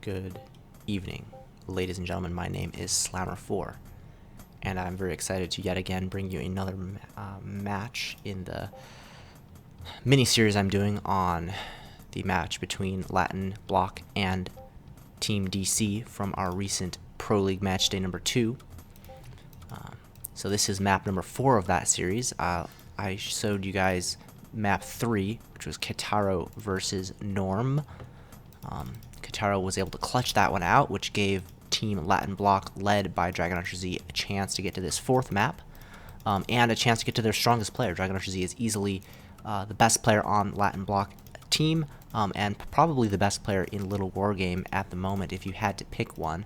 Good evening, ladies and gentlemen. My name is SlammerIV, and I'm very excited to yet again bring you another match in the mini-series I'm doing on the match between Latin, Bloc, and Team DC from our recent Proleague Matchday number 2. So this is map number 4 of that series. I showed you guys map 3, which was Kitaro versus Norm. Kitaro was able to clutch that one out, which gave Team Latin Bloc, led by DestroyCall, a chance to get to this 4th map, and a chance to get to their strongest player. DestroyCall is easily the best player on Latin Bloc team, and probably the best player in Littlewargame at the moment if you had to pick one.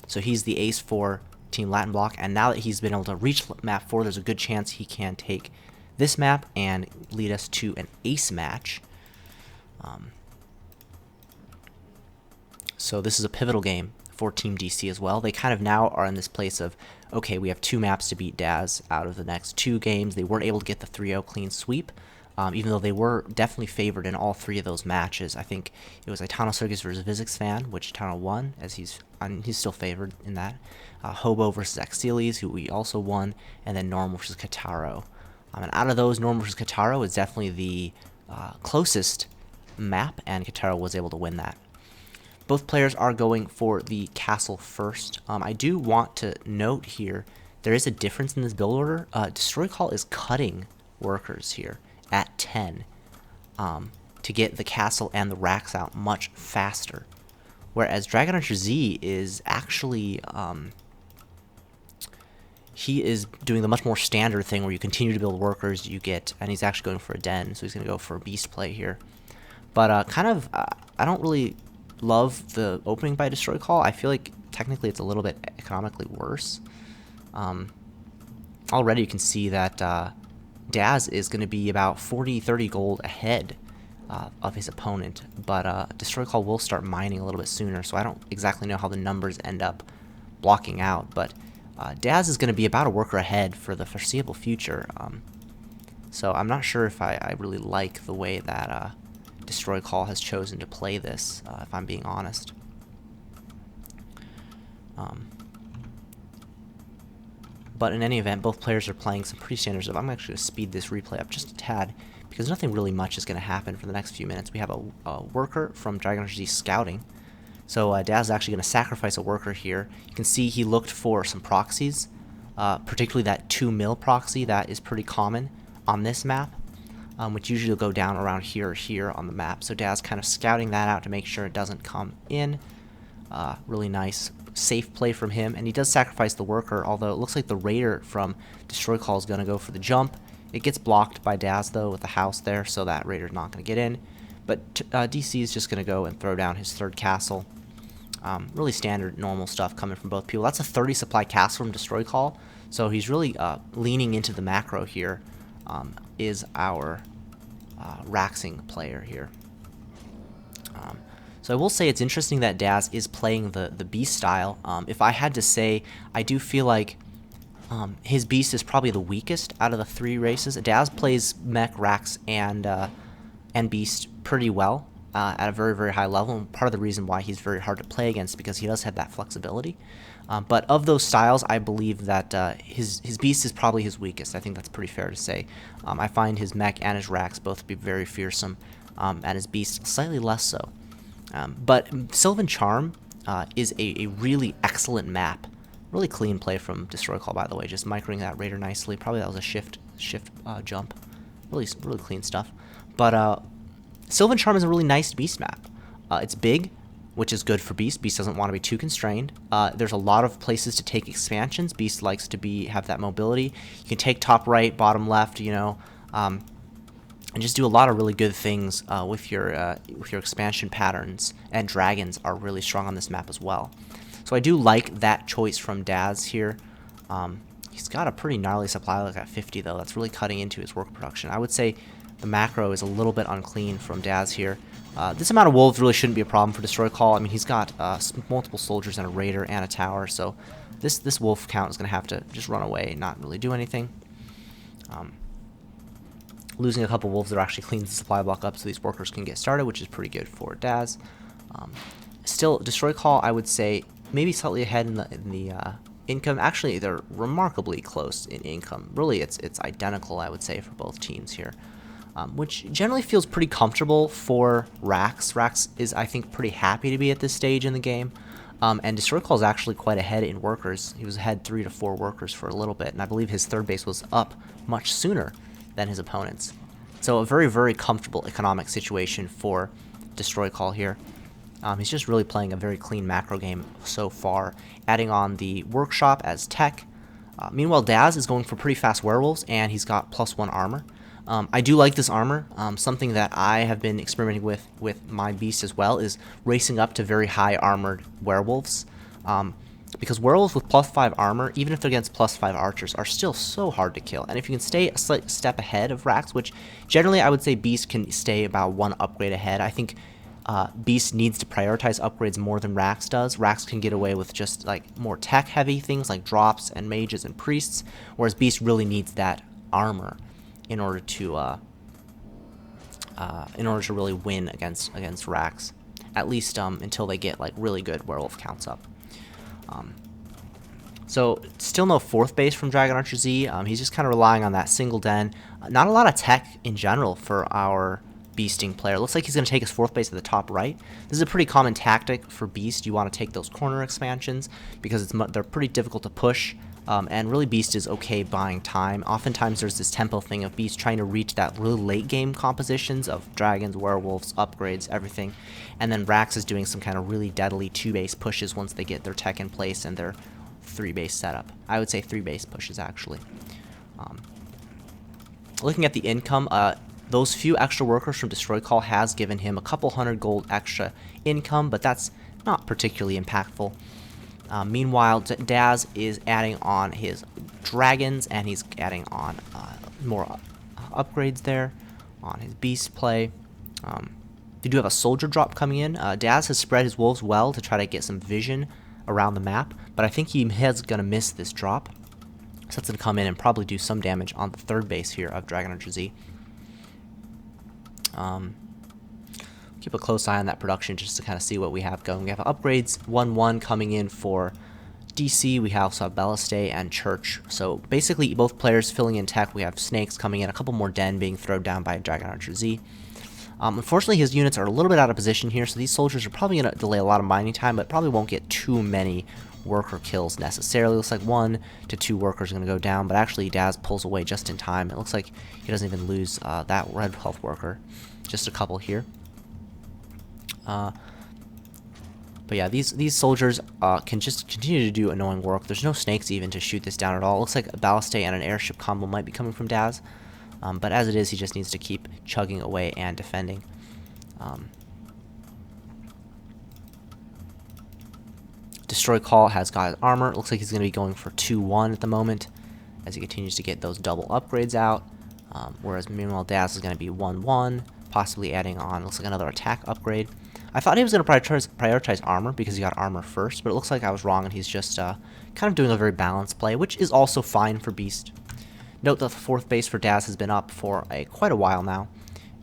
So he's the ace for Team Latin Bloc, and now that he's been able to reach map 4, there's a good chance he can take this map and lead us to an ace match. So this is a pivotal game for Team DC as well. They kind of now are in this place of, okay, we have 2 maps to beat Daz out of the next 2 games. They weren't able to get the 3-0 clean sweep, even though they were definitely favored in all 3 of those matches. I think it was Itano Circus versus Sylvann, which Itano won, as he's still favored in that. Hobo versus Axeles, who we also won, and then Norm versus Kitaro. And out of those, Norm versus Kitaro is definitely the closest map, and Kitaro was able to win that. Both players are going for the castle first. I do want to note here, there is a difference in this build order. DestroyCall is cutting workers here at 10 to get the castle and the racks out much faster. Whereas Dragon Archer Z is actually, he is doing the much more standard thing where you continue to build workers, and he's actually going for a den, so he's going to go for a beast play here. But I don't really love the opening by DestroyCall. I feel like technically it's a little bit economically worse. Already you can see that Daz is going to be about 40-30 gold ahead of his opponent, but DestroyCall will start mining a little bit sooner, so I don't exactly know how the numbers end up blocking out, but Daz is going to be about a worker ahead for the foreseeable future. So I'm not sure if I really like the way that DestroyCall has chosen to play this, if I'm being honest. But in any event, both players are playing some pretty standard stuff. I'm actually going to speed this replay up just a tad, because nothing really much is going to happen for the next few minutes. We have a worker from Dragon Archer Z scouting. So Daz is actually going to sacrifice a worker here. You can see he looked for some proxies, particularly that 2 mil proxy that is pretty common on this map. Which usually will go down around here or here on the map. So Daz kind of scouting that out to make sure it doesn't come in. Really nice, safe play from him. And he does sacrifice the worker, although it looks like the raider from DestroyCall is going to go for the jump. It gets blocked by Daz, though, with the house there, so that raider's not going to get in. But DC is just going to go and throw down his 3rd castle. Really standard, normal stuff coming from both people. That's a 30 supply castle from DestroyCall, so he's really leaning into the macro here. Is our Raxing player here. So I will say it's interesting that Daz is playing the beast style. If I had to say, I do feel like his beast is probably the weakest out of the 3 races. Daz plays mech, Rax, and beast pretty well at a very, very high level, and part of the reason why he's very hard to play against because he does have that flexibility. But of those styles, I believe that his beast is probably his weakest. I think that's pretty fair to say. I find his mech and his Rax both to be very fearsome, and his beast slightly less so. But Sylvan Charm is a really excellent map. Really clean play from DestroyCall, by the way, just microing that raider nicely. Probably that was a shift jump. Really clean stuff. But Sylvan Charm is a really nice beast map. It's big, which is good for Beast. Beast doesn't want to be too constrained. There's a lot of places to take expansions. Beast likes to have that mobility. You can take top right, bottom left, and just do a lot of really good things with your expansion patterns. And dragons are really strong on this map as well. So I do like that choice from Daz here. He's got a pretty gnarly supply, like at 50 though. That's really cutting into his work production. I would say the macro is a little bit unclean from Daz here. This amount of wolves really shouldn't be a problem for DestroyCall. I mean, he's got multiple soldiers and a raider and a tower, so this wolf count is going to have to just run away and not really do anything. Losing a couple wolves that actually cleans the supply block up so these workers can get started, which is pretty good for Daz. Still, DestroyCall, I would say, maybe slightly ahead in the income. Actually, they're remarkably close in income. Really, it's identical, I would say, for both teams here, which generally feels pretty comfortable for Rax. Rax is, I think, pretty happy to be at this stage in the game. And DestroyCall is actually quite ahead in workers. He was ahead 3 to 4 workers for a little bit, and I believe his third base was up much sooner than his opponents. So a very, very comfortable economic situation for DestroyCall here. He's just really playing a very clean macro game so far, adding on the workshop as tech. Meanwhile, Daz is going for pretty fast werewolves, and he's got +1 armor. I do like this armor. Something that I have been experimenting with my beast as well is racing up to very high armored werewolves. Because werewolves with +5 armor, even if they're against +5 archers, are still so hard to kill. And if you can stay a slight step ahead of Rax, which generally I would say Beast can stay about 1 upgrade ahead. I think Beast needs to prioritize upgrades more than Rax does. Rax can get away with just like more tech heavy things like drops and mages and priests, whereas Beast really needs that armor in order to really win against Rax, at least until they get like really good werewolf counts up. So still no 4th base from Dragon Archer Z. He's just kind of relying on that single den. Not a lot of tech in general for our beasting player. Looks like he's going to take his 4th base at the top right. This is a pretty common tactic for Beast. You want to take those corner expansions because they're pretty difficult to push. And really Beast is okay buying time. Oftentimes there's this tempo thing of Beast trying to reach that really late game compositions of dragons, werewolves, upgrades, everything. And then Rax is doing some kind of really deadly 2-base pushes once they get their tech in place and their 3-base setup. I would say 3-base pushes actually. Looking at the income, those few extra workers from DestroyCall has given him a couple hundred gold extra income, but that's not particularly impactful. Meanwhile, Daz is adding on his dragons, and he's adding on more upgrades there on his beast play. They do have a soldier drop coming in. Daz has spread his wolves well to try to get some vision around the map, but I think he is going to miss this drop. So that's going to come in and probably do some damage on the 3rd base here of Dragon Archer Z. Keep a close eye on that production just to kind of see what we have going. We have upgrades 1-1 coming in for DC. We also have Ballistae and Church. So basically both players filling in tech. We have snakes coming in, a couple more den being thrown down by Dragon Archer Z. Unfortunately, his units are a little bit out of position here, so these soldiers are probably going to delay a lot of mining time, but probably won't get too many worker kills necessarily. Looks like 1 to 2 workers are going to go down, but actually Daz pulls away just in time. It looks like he doesn't even lose that red health worker. Just a couple here. But yeah, these soldiers can just continue to do annoying work. There's no snakes even to shoot this down at all. Looks like a Ballistae and an airship combo might be coming from Daz. But as it is, he just needs to keep chugging away and defending. DestroyCall has got his armor. It looks like he's going to be going for 2-1 at the moment as he continues to get those double upgrades out. Whereas meanwhile, Daz is going to be 1-1, possibly adding on, looks like another attack upgrade. I thought he was going to prioritize armor because he got armor first, but it looks like I was wrong and he's just kind of doing a very balanced play, which is also fine for Beast. Note that the 4th base for Daz has been up for quite a while now,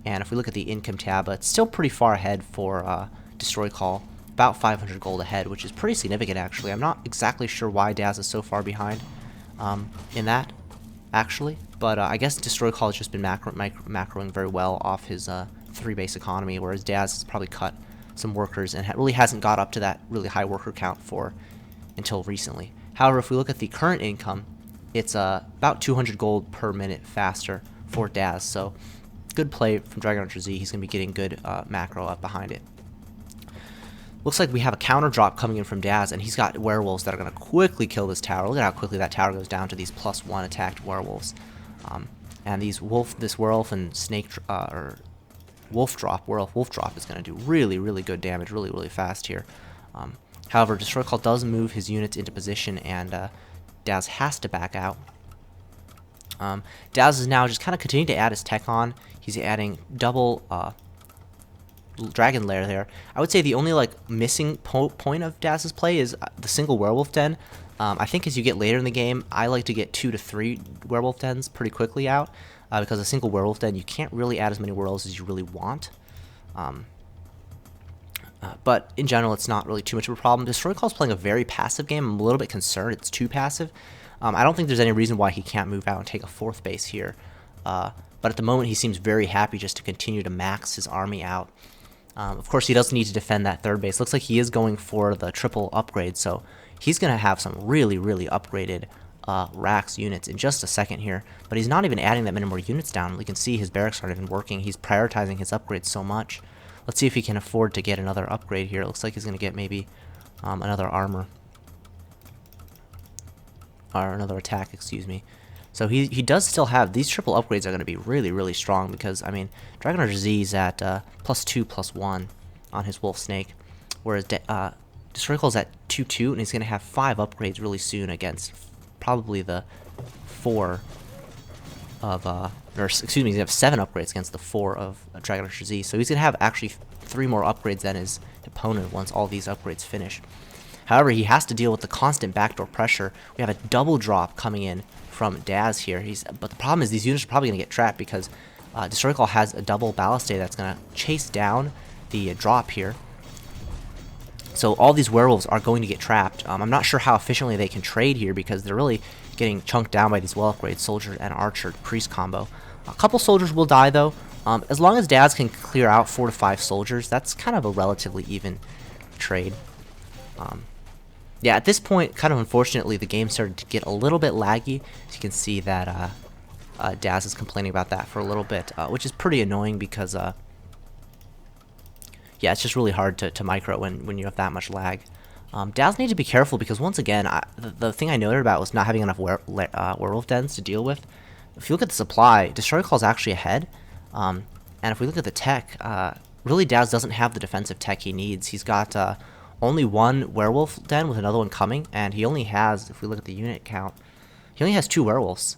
and if we look at the income tab, it's still pretty far ahead for DestroyCall, about 500 gold ahead, which is pretty significant actually. I'm not exactly sure why Daz is so far behind in that, actually, but I guess DestroyCall has just been macroing very well off his 3-base economy, whereas Daz has probably cut some workers and really hasn't got up to that really high worker count until recently. However, if we look at the current income, it's about 200 gold per minute faster for Daz, so good play from Dragon Archer Z. He's going to be getting good macro up behind it. Looks like we have a counter drop coming in from Daz, and he's got werewolves that are going to quickly kill this tower. Look at how quickly that tower goes down to these +1 attacked werewolves. And this werewolf and snake wolf drop is going to do really, really good damage, really, really fast here. However, DestroyCall does move his units into position, and Daz has to back out. Daz is now just kind of continuing to add his tech on. He's adding double dragon lair there. I would say the only missing point of Daz's play is the single werewolf den. I think as you get later in the game, I like to get 2 to 3 werewolf dens pretty quickly out, because a single werewolf den, you can't really add as many werewolves as you really want. But in general, it's not really too much of a problem. DestroyCall is playing a very passive game. I'm a little bit concerned it's too passive. I don't think there's any reason why he can't move out and take a 4th base here. But at the moment, he seems very happy just to continue to max his army out. Of course, he does need to defend that 3rd base. Looks like he is going for the triple upgrade, so he's going to have some really, really upgraded Rax units in just a second here. But he's not even adding that many more units down. We can see his barracks aren't even working. He's prioritizing his upgrades so much. Let's see if he can afford to get another upgrade here. It looks like he's going to get maybe another armor. Or another attack, excuse me. So he does still have, these triple upgrades are going to be really, really strong because, I mean, Dragon Archer Z is at +2/+1 on his Wolf Snake, whereas DestroyCall is at 2/2, and he's going to have 5 upgrades really soon against probably the 4 of, or excuse me, he's going to have 7 upgrades against the 4 of Dragon Archer Z. So he's going to have actually 3 more upgrades than his opponent once all these upgrades finish. However, he has to deal with the constant backdoor pressure. We have a double drop coming in from Daz here. But the problem is these units are probably going to get trapped because DestroyCall has a double Ballistade that's going to chase down the drop here. So all these werewolves are going to get trapped. I'm not sure how efficiently they can trade here because they're really getting chunked down by these well-upgraded soldier and archer priest combo. A couple soldiers will die though. As long as Daz can clear out 4 to 5 soldiers, that's kind of a relatively even trade. Yeah, at this point, kind of unfortunately, the game started to get a little bit laggy. As you can see that Daz is complaining about that for a little bit, which is pretty annoying because, yeah, it's just really hard to micro when you have that much lag. Daz needs to be careful because, once again, the thing I noted about was not having enough werewolf dens to deal with. If you look at the supply, DestroyCall is actually ahead, and if we look at the tech, really Daz doesn't have the defensive tech he needs. He's got only 1 werewolf den with another one coming, and he only has, if we look at the unit count, he only has 2 werewolves.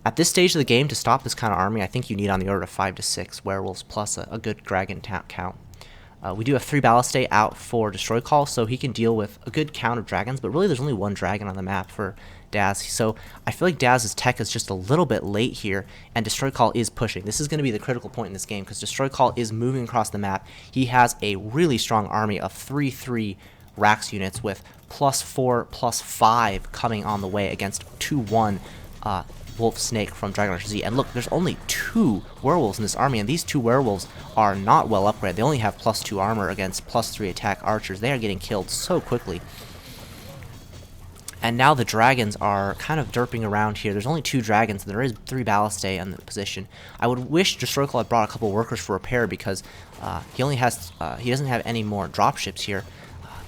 At this stage of the game, to stop this kind of army, I think you need on the order of 5 to 6 werewolves plus a good dragon count. We do have 3 Ballistade out for DestroyCall, so he can deal with a good count of dragons, but really there's only 1 dragon on the map for Daz. So I feel like Daz's tech is just a little bit late here, and DestroyCall is pushing. This is going to be the critical point in this game, because DestroyCall is moving across the map. He has a really strong army of 3/3 Rax units with +4/+5 coming on the way against 2/1 Wolf Snake from Dragon Archer Z. And look, there's only 2 werewolves in this army, and these 2 werewolves are not well upgraded. They only have +2 armor against +3 attack archers. They are getting killed so quickly. And now the dragons are kind of derping around here. There's only 2 dragons, and there is 3 Ballistade on the position. I would wish DestroyCall had brought a couple workers for repair because he doesn't have any more dropships here.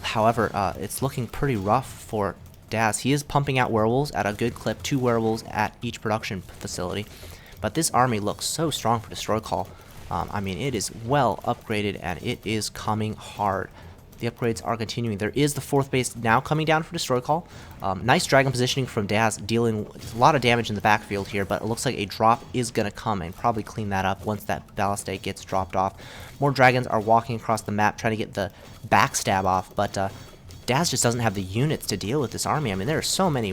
However, it's looking pretty rough for Daz. He is pumping out werewolves at a good clip, 2 werewolves at each production facility. But this army looks so strong for DestroyCall. I mean, it is well upgraded, and it is coming hard. The upgrades are continuing. There is the 4th base now coming down for DestroyCall. Nice dragon positioning from Daz, dealing with a lot of damage in the backfield here, but it looks like a drop is going to come and probably clean that up once that Ballistade gets dropped off. More dragons are walking across the map trying to get the backstab off, but Daz just doesn't have the units to deal with this army. I mean, there are so many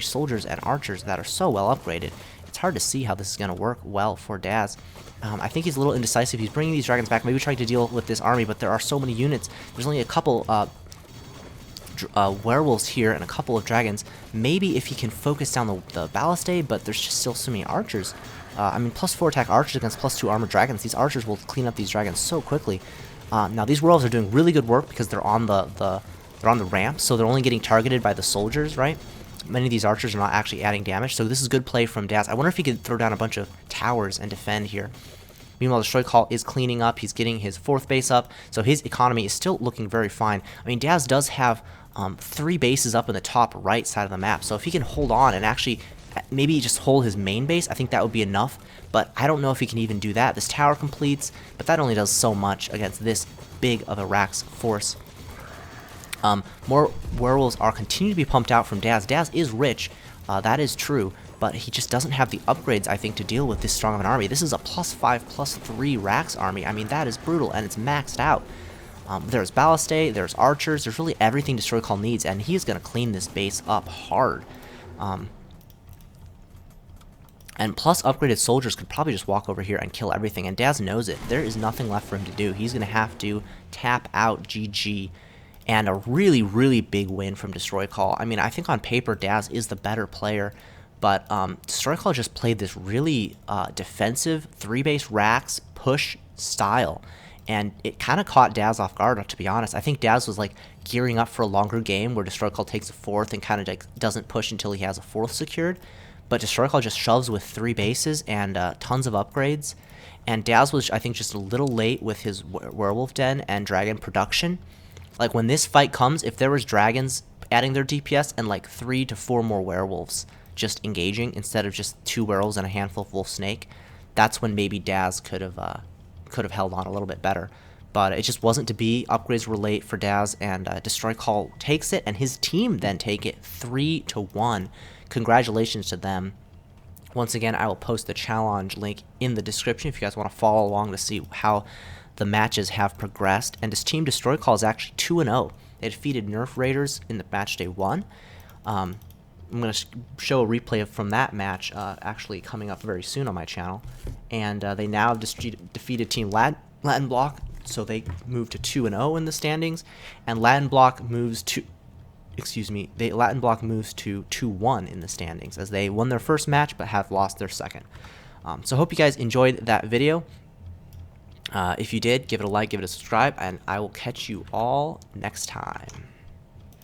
soldiers and archers that are so well upgraded. It's hard to see how this is going to work well for Daz. I think he's a little indecisive. He's bringing these dragons back, maybe trying to deal with this army, but there are so many units. There's only a couple werewolves here and a couple of dragons. Maybe if he can focus down the Ballistade, but there's just still so many archers. I mean, +4 attack archers against +2 armored dragons. These archers will clean up these dragons so quickly. Now these werewolves are doing really good work because they're on the ramp, so they're only getting targeted by the soldiers, right? Many of these archers are not actually adding damage, so this is good play from Daz. I wonder if he could throw down a bunch of towers and defend here. Meanwhile, DestroyCall is cleaning up. He's getting his 4th base up, so his economy is still looking very fine. I mean, Daz does have 3 bases up in the top right side of the map, so if he can hold on and actually maybe just hold his main base, I think that would be enough, but I don't know if he can even do that. This tower completes, but that only does so much against this big of a Rax force. More werewolves are continuing to be pumped out from Daz. Daz is rich, that is true, but he just doesn't have the upgrades, I think, to deal with this strong of an army. This is a +5/+3 Rax army. I mean, that is brutal, and it's maxed out. There's Ballistade, there's archers, there's really everything DestroyCall needs, and he's going to clean this base up hard. And plus upgraded soldiers could probably just walk over here and kill everything, and Daz knows it. There is nothing left for him to do. He's going to have to tap out GG, and a really, really big win from DestroyCall. I mean, I think on paper Daz is the better player, but DestroyCall just played this really defensive 3-base racks push style, and it kind of caught Daz off guard, to be honest. I think Daz was like gearing up for a longer game where DestroyCall takes a 4th and kind of like doesn't push until he has a 4th secured. But DestroyCall just shoves with 3 bases and tons of upgrades. And Daz was, I think, just a little late with his Werewolf Den and Dragon production. Like, when this fight comes, if there was Dragons adding their DPS and like 3 to 4 more Werewolves just engaging instead of just 2 Werewolves and a handful of Wolf Snake, that's when maybe Daz could have held on a little bit better. But it just wasn't to be. Upgrades were late for Daz, and DestroyCall takes it, and his team then take it 3-1. Congratulations to them. Once again, I will post the challenge link in the description if you guys want to follow along to see how the matches have progressed. And this team DestroyCall is actually 2-0. They defeated Nerf Raiders in the Matchday 1. I'm going to show a replay from that match actually coming up very soon on my channel. And they now have defeated Team Latin Bloc, so they move to 2-0 in the standings. And Latin Bloc moves to... Latin Bloc moves to 2-1 in the standings, as they won their first match but have lost their second. So I hope you guys enjoyed that video. If you did, give it a like, give it a subscribe, and I will catch you all next time.